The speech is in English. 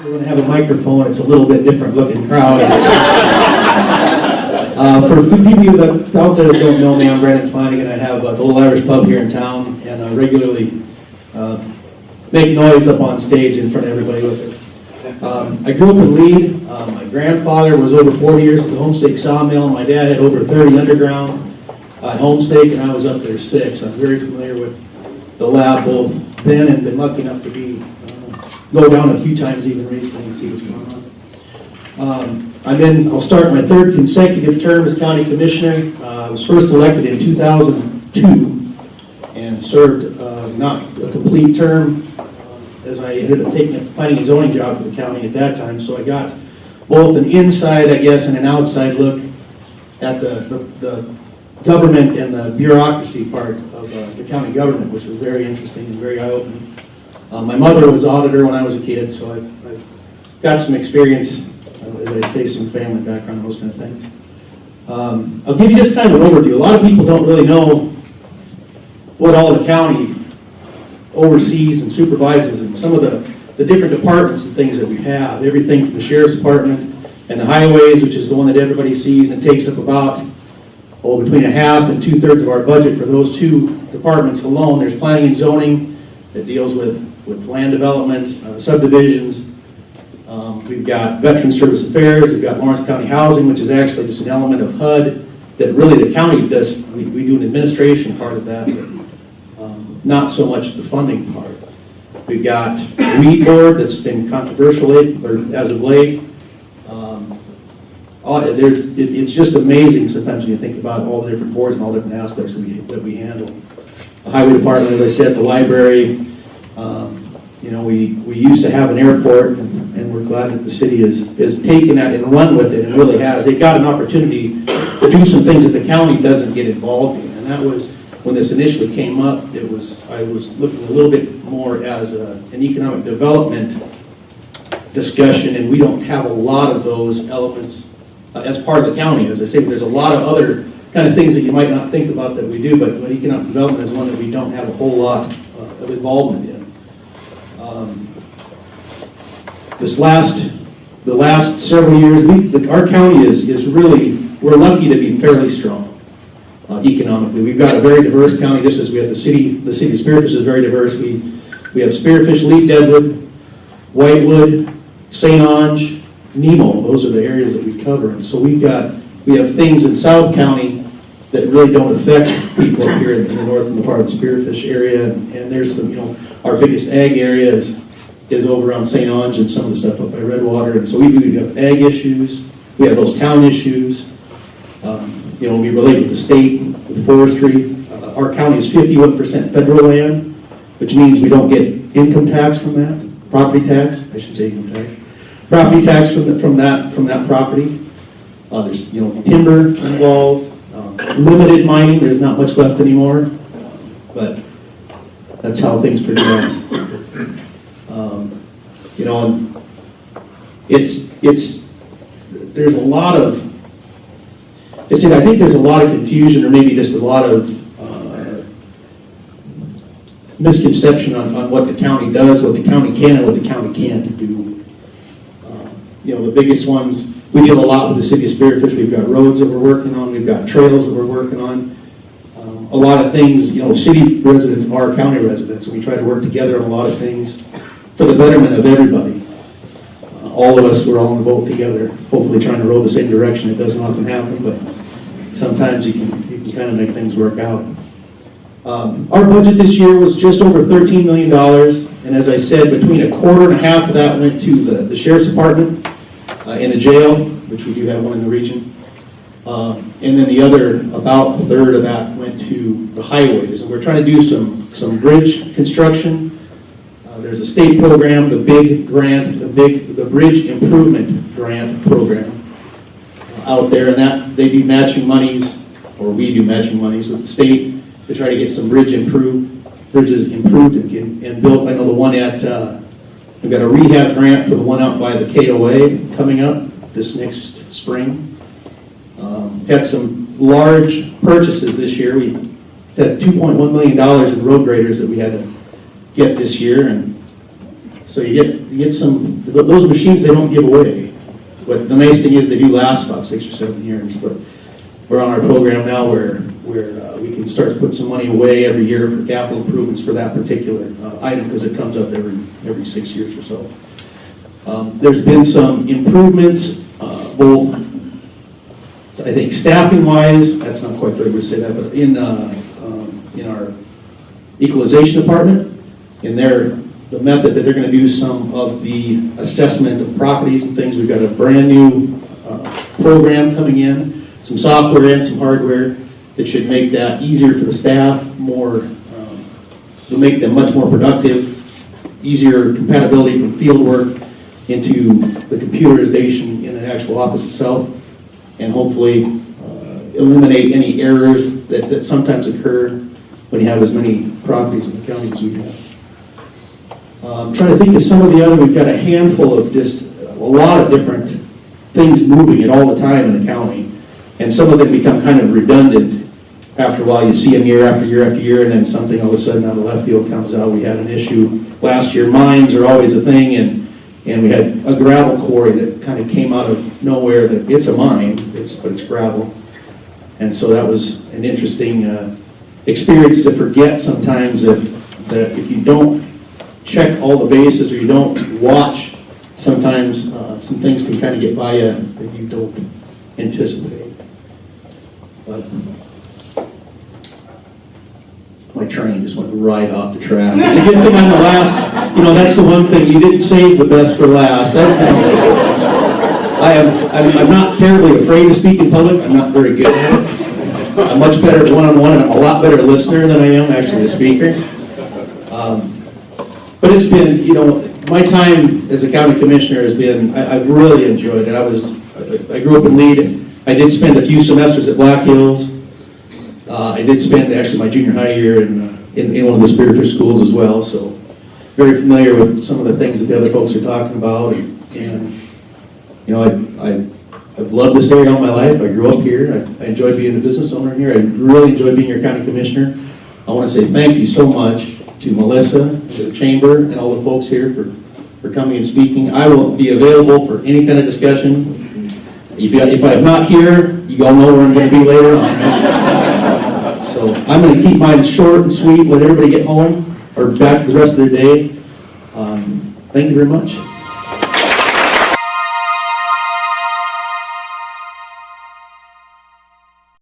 We're going to have a microphone. It's a little bit different looking crowd. For people that out there that don't know me, I'm Brandon Flanagan. I have the Little Irish Pub here in town, and I regularly make noise up on stage in front of everybody with it. I grew up in Lead. My grandfather was over 40 years at the Homestake Sawmill. My dad had over 30 underground at Homestake, and I was up there 6. I'm very familiar with the lab both then and been lucky enough to go down a few times even recently and see what's going on. I'll start my 3rd consecutive term as county commissioner. I was first elected in 2002 and served not a complete term as I ended up taking a planning and zoning job for the county at that time. So I got both an inside, I guess, and an outside look at the government and the bureaucracy part of the county government, which was very interesting and very eye-opening. My mother was auditor when I was a kid, so I got some experience, as I say, some family background, those kind of things. I'll give you just kind of an overview. A lot of people don't really know what all the county oversees and supervises and some of the different departments and things that we have. Everything from the sheriff's department and the highways, which is the one that everybody sees and takes up about between 1/2 and 2/3 of our budget for those 2 departments alone. There's planning and zoning that deals with land development, subdivisions. We've got Veteran Service Affairs. We've got Lawerence County Housing, which is actually just an element of HUD that really the county does. We do an administration part of that, but not so much the funding part. We've got Weed Board that's been controversial as of late. It's just amazing sometimes when you think about all the different boards and all the different aspects that we handle. The Highway Department, as I said, the library. We used to have an airport, and we're glad that the city has taken that and run with it, and really has. They got an opportunity to do some things that the county doesn't get involved in, and that was when this initially came up. I was looking a little bit more as an economic development discussion, and we don't have a lot of those elements as part of the county. As I say, there's a lot of other kind of things that you might not think about that we do, but economic development is one that we don't have a whole lot of involvement in. The last several years, our county is really, we're lucky to be fairly strong economically. We've got a very diverse county, just as we have the city of Spearfish is very diverse. We have Spearfish, Leaf Deadwood, Whitewood, St. Ange, Nemo. Those are the areas that we cover. And so we have things in South County that really don't affect people up here in the north and the part of the Spearfish area. And there's some, our biggest ag area is over around St. Ange and some of the stuff up by Redwater. And so we have ag issues. We have those town issues. We relate with the state, with forestry. Our county is 51% federal land, which means we don't get income tax from that. Property tax, I should say income tax. Property tax from that property. There's timber involved. Limited mining. There's not much left anymore, but that's how things progress. There's a lot of. I think there's a lot of confusion, or maybe just a lot of misconception on what the county does, what the county can, and what the county can't do. The biggest ones, we deal a lot with the city of Spearfish. We've got roads that we're working on. We've got trails that we're working on. A lot of things, city residents are county residents, and we try to work together on a lot of things for the betterment of everybody. All of us, we're all in the boat together, hopefully trying to row the same direction. It doesn't often happen, but sometimes you can kind of make things work out. Our budget this year was just over $13 million, and as I said, between 1/4 and 1/2 of that went to the sheriff's department and the jail, which we do have one in the region. And then the other, about 1/3 of that went to the highways. And we're trying to do some bridge construction. There's a state program, the big grant, the Bridge Improvement Grant Program out there, and that they do matching monies, or we do matching monies with the state to try to get some bridges improved and built. I know the one we've got a rehab grant for the one out by the KOA coming up this next spring. Had some large purchases this year. We had $2.1 million in road graders that we had to get this year, and So you get some, those machines they don't give away. But the nice thing is they do last about 6 or 7 years. But we're on our program now where we can start to put some money away every year for capital improvements for that particular item because it comes up every 6 years or so. There's been some improvements, both, I think, staffing-wise. That's not quite the right way to say that, but in our equalization department, in the method that they're going to do some of the assessment of properties and things. We've got a brand new program coming in, some software and some hardware that should make that easier for the staff, will make them much more productive, easier compatibility from field work into the computerization in the actual office itself, and hopefully eliminate any errors that sometimes occur when you have as many properties in the county as we have. I'm trying to think of some of the other, we've got a handful of just a lot of different things moving it all the time in the county. And some of them become kind of redundant after a while. You see them year after year after year, and then something all of a sudden out of left field comes out. We had an issue last year. Mines are always a thing, and we had a gravel quarry that kind of came out of nowhere. That it's a mine, but it's gravel. And so that was an interesting experience to forget sometimes that if you don't check all the bases or you don't watch, sometimes some things can kind of get by you that you don't anticipate. But my train just went right off the track. It's a good thing I'm the last. That's the one thing, you didn't save the best for last. I'm not terribly afraid to speak in public. I'm not very good at it. I'm much better at one-on-one, and I'm a lot better listener than I am actually a speaker. But it's been, my time as a county commissioner has been, I've really enjoyed it. I grew up in Lead, and I did spend a few semesters at Black Hills. I did spend actually my junior high year in one of the Spearfish schools as well, so very familiar with some of the things that the other folks are talking about. And I've loved this area all my life. I grew up here. I enjoy being a business owner here. I really enjoy being your county commissioner. I want to say thank you so much to Melissa, to the chamber, and all the folks here for coming and speaking. I will be available for any kind of discussion. If I'm not here, you all know where I'm going to be later on. So I'm going to keep mine short and sweet, let everybody get home or back for the rest of their day. Thank you very much.